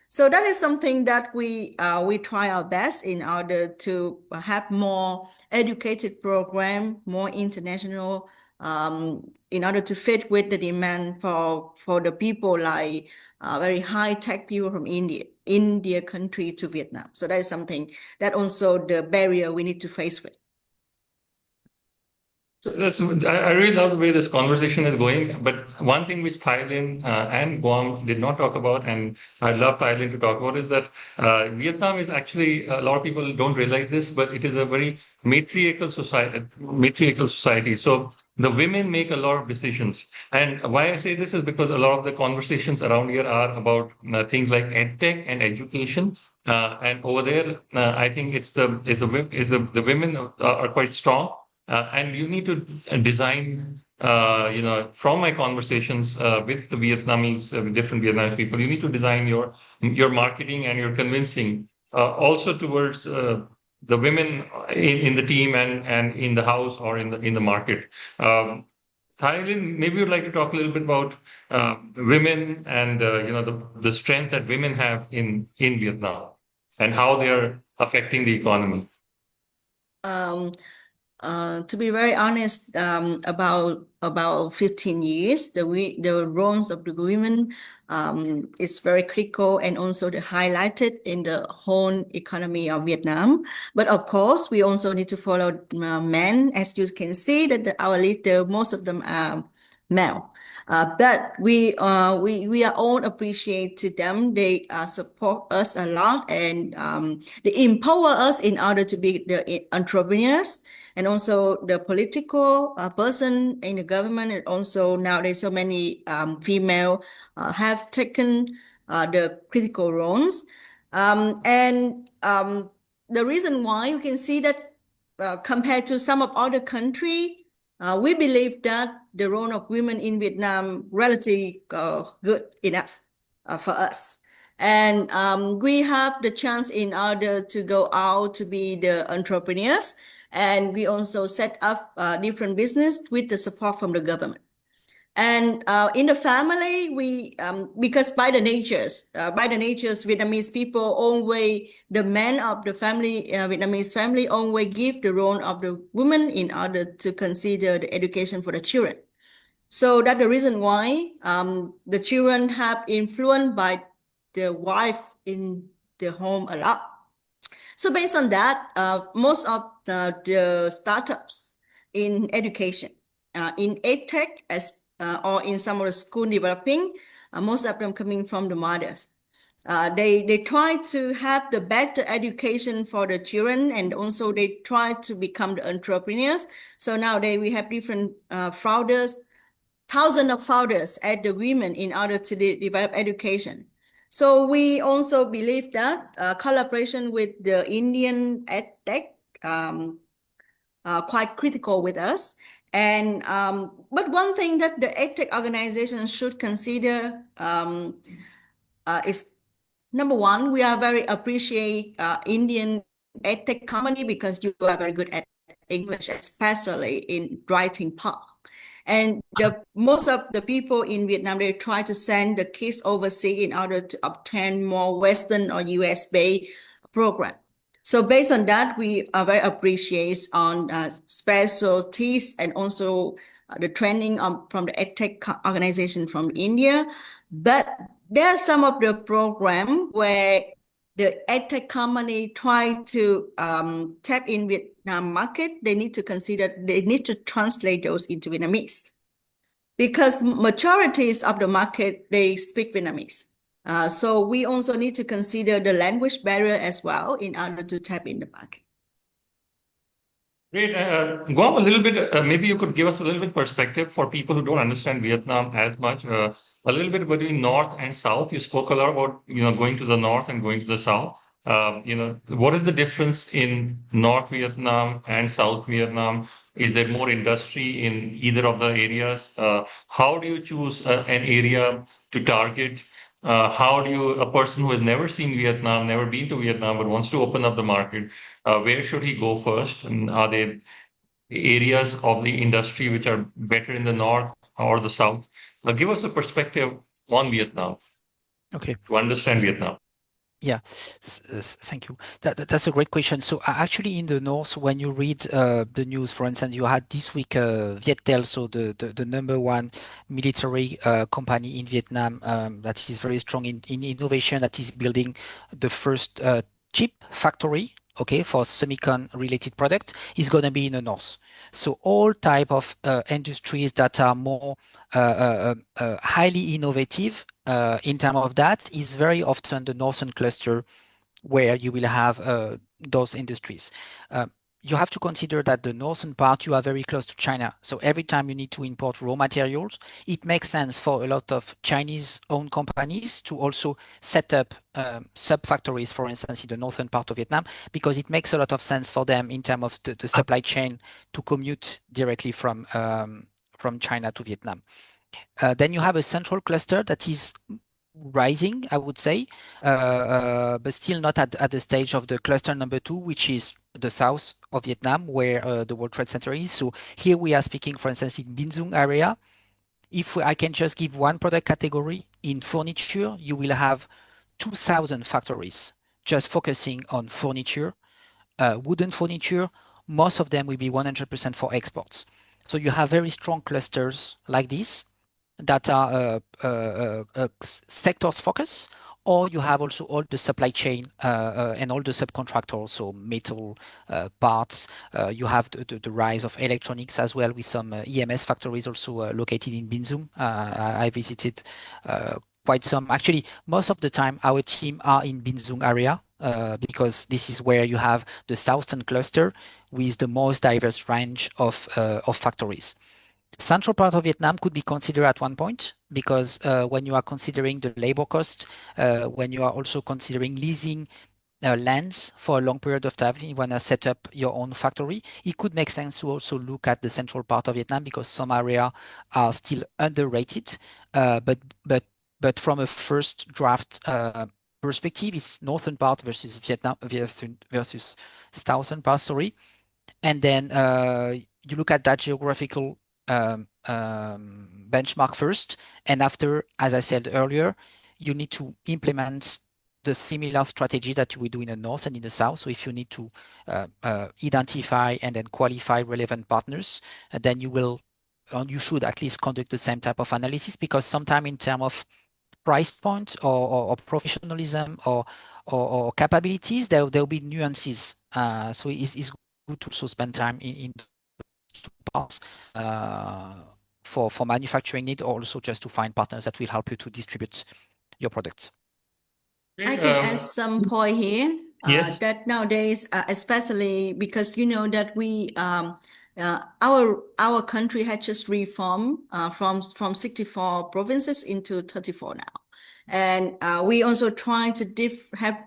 So that is something that we try our best in order to have more educated program, more international, in order to fit with the demand for the people like very high tech people from India country to Vietnam. So that is something that also the barrier we need to face with. So I really love the way this conversation is going. But one thing which Thailand and Guam did not talk about, and I'd love Thailand to talk about, is that Vietnam is actually, a lot of people don't realize this, but it is a very matriarchal society. So the women make a lot of decisions. And why I say this is because a lot of the conversations around here are about things like edtech and education. And over there, I think the women are quite strong. And you need to design, from my conversations with the Vietnamese, different Vietnamese people, you need to design your marketing and your convincing also towards the women in the team and in the house or in the market. Thailand, maybe you'd like to talk a little bit about women and the strength that women have in Vietnam and how they are affecting the economy. To be very honest, about 15 years, the roles of the women is very critical and also highlighted in the whole economy of Vietnam. But of course, we also need to follow men. As you can see, that our leader, most of them are male. But we are all appreciate to them. They support us a lot, and they empower us in order to be the entrepreneurs and also the political person in the government. And also nowadays, so many female have taken the critical roles. The reason why you can see that compared to some of other countries, we believe that the role of women in Vietnam relatively good enough for us. And we have the chance in order to go out to be the entrepreneurs. And we also set up different business with the support from the government. And in the family, we because by the natures, Vietnamese people always, the men of the family, Vietnamese family always give the role of the woman in order to consider the education for the children. So that's the reason why the children have influenced by the wife in the home a lot. So based on that, most of the startups in education, in edtech, or in some of the school developing, most of them coming from the mothers. They try to have the better education for the children, and also they try to become the entrepreneurs. So nowadays we have different founders, thousands of founders at the women in order to develop education. So we also believe that collaboration with the Indian EdTech quite critical with us. And but one thing that the EdTech organization should consider is number one, we are very appreciate Indian EdTech company because you are very good at English, especially in writing part. And most of the people in Vietnam, they try to send the kids overseas in order to obtain more Western or US-based program. So based on that, we are very appreciate on specialties and also the training from the EdTech organization from India. But there are some of the program where the EdTech company try to tap in Vietnam market. They need to consider, they need to translate those into Vietnamese, because majorities of the market, they speak Vietnamese. So we also need to consider the language barrier as well in order to tap in the market. Great. Guam, a little bit, maybe you could give us a little bit perspective for people who don't understand Vietnam as much, a little bit between North and South. You spoke a lot about, going to the North and going to the South. What is the difference in North Vietnam and South Vietnam? Is there more industry in either of the areas? How do you choose an area to target? How do you, a person who has never seen Vietnam, never been to Vietnam, but wants to open up the market, where should he go first? And are there areas of the industry which are better in the north or the south? Give us a perspective on Vietnam Okay. to understand Vietnam. Yeah, thank you. That's a great question. So actually in the north, when you read the news, for instance, you had this week Viettel, so the number one military company in Vietnam that is very strong in innovation, that is building the first chip factory, okay, for semicon related products, is going to be in the north. So all type of industries that are more highly innovative in terms of that is very often the northern cluster where you will have those industries. You have to consider that the northern part, you are very close to China. So every time you need to import raw materials, it makes sense for a lot of Chinese-owned companies to also set up sub-factories, for instance, in the northern part of Vietnam, because it makes a lot of sense for them in terms of the supply chain to commute directly from China to Vietnam. Then you have a central cluster that is rising, I would say, but still not at the stage of the cluster number two, which is the south of Vietnam, where the World Trade Center is. So here we are speaking, for instance, in Binh Duong area. If I can just give one product category, in furniture, you will have 2,000 factories just focusing on furniture, wooden furniture. Most of them will be 100% for exports. So you have very strong clusters like this that are sectors focus, or you have also all the supply chain and all the subcontractors, so metal parts. You have the rise of electronics as well, with some EMS factories also located in Binh Duong. I visited quite some. Actually, most of the time our team are in Binh Duong area because this is where you have the southern cluster with the most diverse range of factories. Central part of Vietnam could be considered at one point because when you are considering the labor cost, when you are also considering leasing lands for a long period of time, you want to set up your own factory, it could make sense to also look at the central part of Vietnam because some areas are still underrated. But from a first draft perspective, it's northern part versus Vietnam versus southern part. Sorry. And then you look at that geographical benchmark first, and after, as I said earlier, you need to implement the similar strategy that you will do in the north and in the south. So if you need to identify and then qualify relevant partners, then you should at least conduct the same type of analysis, because sometimes in terms of price point or professionalism or capabilities, there will be nuances. So it's good to also spend time in two parts for manufacturing it, or also just to find partners that will help you to distribute your products. I can add some point here. Yes. That nowadays, especially because you know that our country had just reformed from 64 provinces into 34 now. And we also try to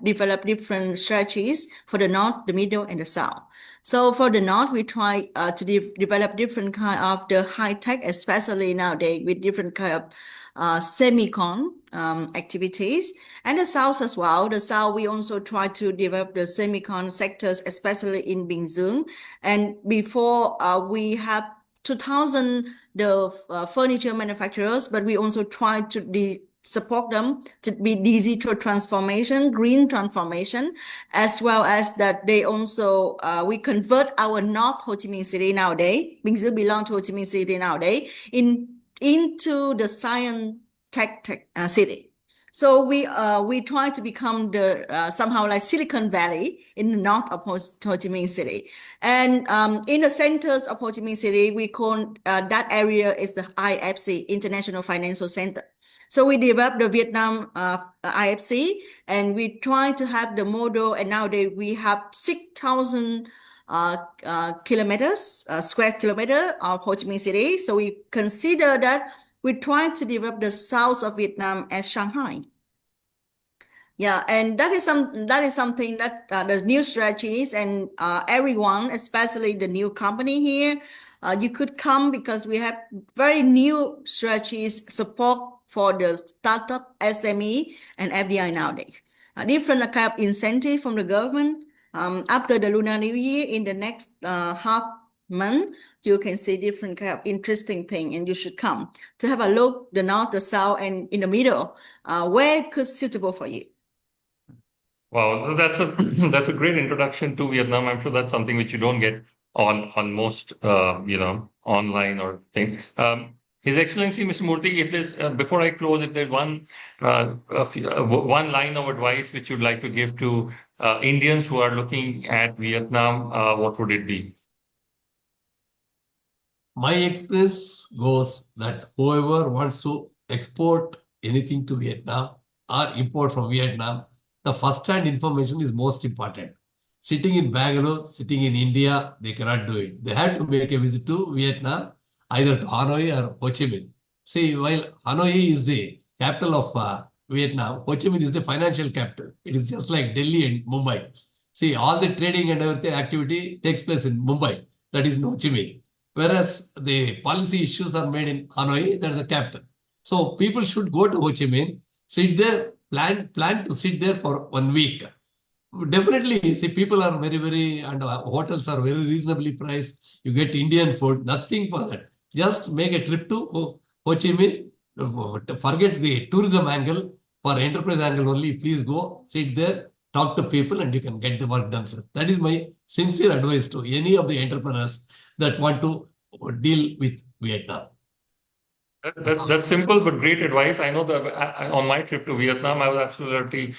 develop different strategies for the north, the middle, and the south. So for the north, we try to develop different kind of the high tech, especially nowadays with different kind of semicon activities, and the south as well. The south, we also try to develop the semicon sectors, especially in Bingzhou. And before we have 2,000 the furniture manufacturers, but we also try to support them to be digital transformation, green transformation, as well as that they also, we convert our North Ho Chi Minh City nowadays, Bingzhou belong to Ho Chi Minh City nowadays, into the science tech city. So we try to become the somehow like Silicon Valley in the north of Ho Chi Minh City, and in the centers of Ho Chi Minh City, we call that area is the IFC, International Financial Center. So we developed the Vietnam IFC, and we try to have the model. And nowadays we have 6,000 kilometers, square kilometer of Ho Chi Minh City. So we consider that we try to develop the south of Vietnam as Shanghai. Yeah, and that is something that the new strategies and everyone, especially the new company here, you could come because we have very new strategies support for the startup, SME, and FDI nowadays. Different kind of incentive from the government. After the Lunar New Year, in the next half month, you can see different kind of interesting thing, and you should come to have a look, the north, the south, and in the middle, where it could suitable for you. Wow, that's a great introduction to Vietnam. I'm sure that's something which you don't get on most online or thing. His Excellency, Mr. Murthy, if there's before I close, if there's one line of advice which you'd like to give to Indians who are looking at Vietnam, what would it be? My experience goes that whoever wants to export anything to Vietnam or import from Vietnam, the first-hand information is most important. Sitting in Bangalore, sitting in India, they cannot do it. They have to make a visit to Vietnam, either to Hanoi or Ho Chi Minh. See, while Hanoi is the capital of Vietnam, Ho Chi Minh is the financial capital. It is just like Delhi and Mumbai. See, all the trading and everything activity takes place in Mumbai. That is in Ho Chi Minh. Whereas the policy issues are made in Hanoi, that is the capital. So people should go to Ho Chi Minh, sit there, plan to sit there for 1 week. Definitely, see, people are and hotels are very reasonably priced. You get Indian food, nothing for that. Just make a trip to Ho Chi Minh. Forget the tourism angle. For enterprise angle only, please go, sit there, talk to people, and you can get the work done, sir. That is my sincere advice to any of the entrepreneurs that want to deal with Vietnam. That's simple but great advice. I know that on my trip to Vietnam, I was absolutely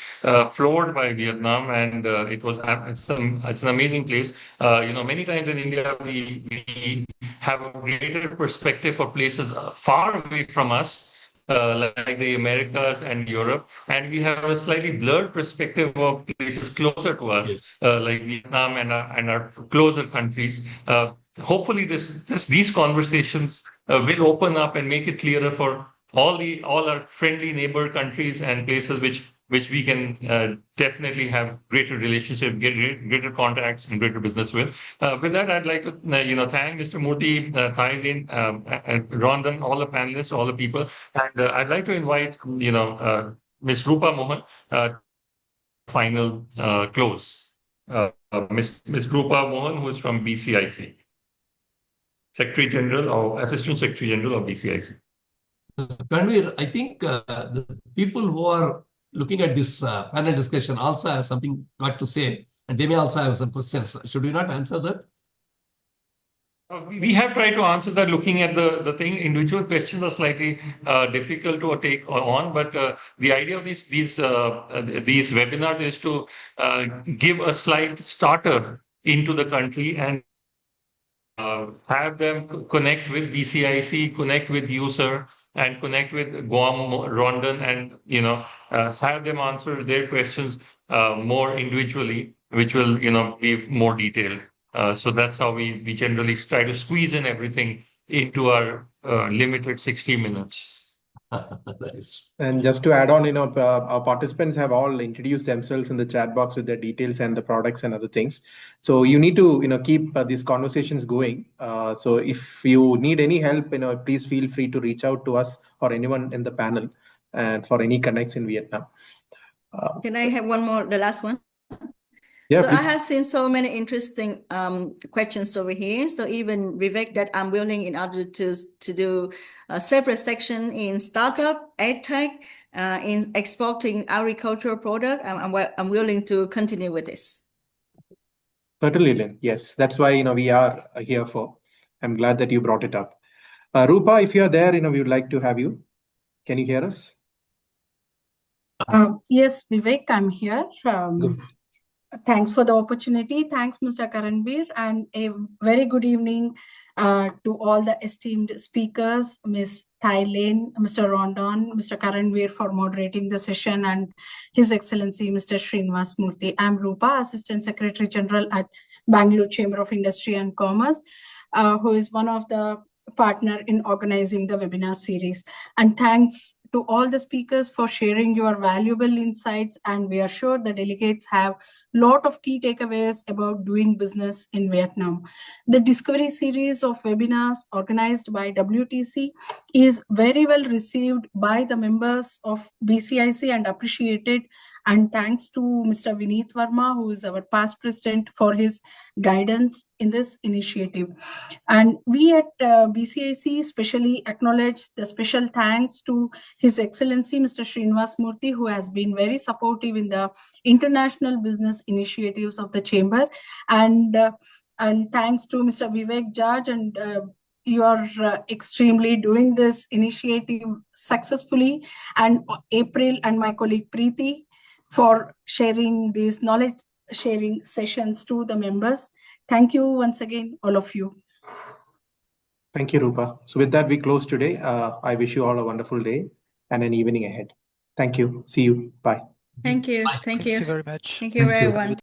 floored by Vietnam, and it's an amazing place. Many times in India we have a greater perspective for places far away from us, like the Americas and Europe, and we have a slightly blurred perspective of places closer to us, Yes. like Vietnam and our closer countries. Hopefully, these conversations will open up and make it clearer for all our friendly neighbor countries and places which we can definitely have greater relationship, get greater contacts and greater business with. With that, I'd like to thank Mr. Murthy, Thailand, and Rondon, all the panelists, all the people, and I'd like to invite Ms. Rupa Mohan final close. Ms. Rupa Mohan, who is from BCIC. Secretary General or Assistant Secretary General of BCIC. Kanveer, I think the people who are looking at this panel discussion also have something got to say, and they may also have some questions. Should we not answer that? We have tried to answer that looking at the thing. Individual questions are slightly difficult to take on, but the idea of these webinars is to give a slight starter into the country and have them connect with BCIC, connect with user, and connect with Guam, Rondon, and have them answer their questions more individually, which will be more detailed. So that's how we generally try to squeeze in everything into our limited 60 minutes. That is And just to add on, our participants have all introduced themselves in the chat box with their details and the products and other things. So you need to, keep these conversations going. So if you need any help, please feel free to reach out to us or anyone in the panel, and for any connects in Vietnam. Can I have one more, the last one? Yeah, So please. I have seen so many interesting questions over here. So even Vivek, that I'm willing in order to do a separate section in startup, edtech, in exporting agricultural product. I'm willing to continue with this. Certainly, Lynn. Yes, that's why we are here for. I'm glad that you brought it up. Rupa, if you're there, we would like to have you. Can you hear us? Yes, Vivek, I'm here. Good. Thanks for the opportunity. Thanks, Mr. Karanveer, and a very good evening to all the esteemed speakers, Ms. Thailand, Mr. Rondon, Mr. Karanveer for moderating the session, and His Excellency, Mr. Srinivas Murthy. I'm Rupa, Assistant Secretary General at Bangalore Chamber of Industry and Commerce, who is one of the partner in organizing the webinar series. And thanks to all the speakers for sharing your valuable insights, and we are sure the delegates have lot of key takeaways about doing business in Vietnam. The Discovery series of webinars organized by WTC is very well received by the members of BCIC and appreciated. And thanks to Mr. Vineet Verma, who is our past president, for his guidance in this initiative. And we at BCIC especially acknowledge the special thanks to His Excellency Mr. Srinivas Murthy, who has been very supportive in the international business initiatives of the chamber. And thanks to Mr. Vivek Judge, and you are extremely doing this initiative successfully. And April and my colleague Preeti for sharing these knowledge sharing sessions to the members. Thank you once again, all of you. Thank you, Rupa. So with that, we close today. I wish you all a wonderful day and an evening ahead. Thank you. See you. Bye. Thank you. Bye. Thank Thank you you. very much. Thank you, Thank you. everyone.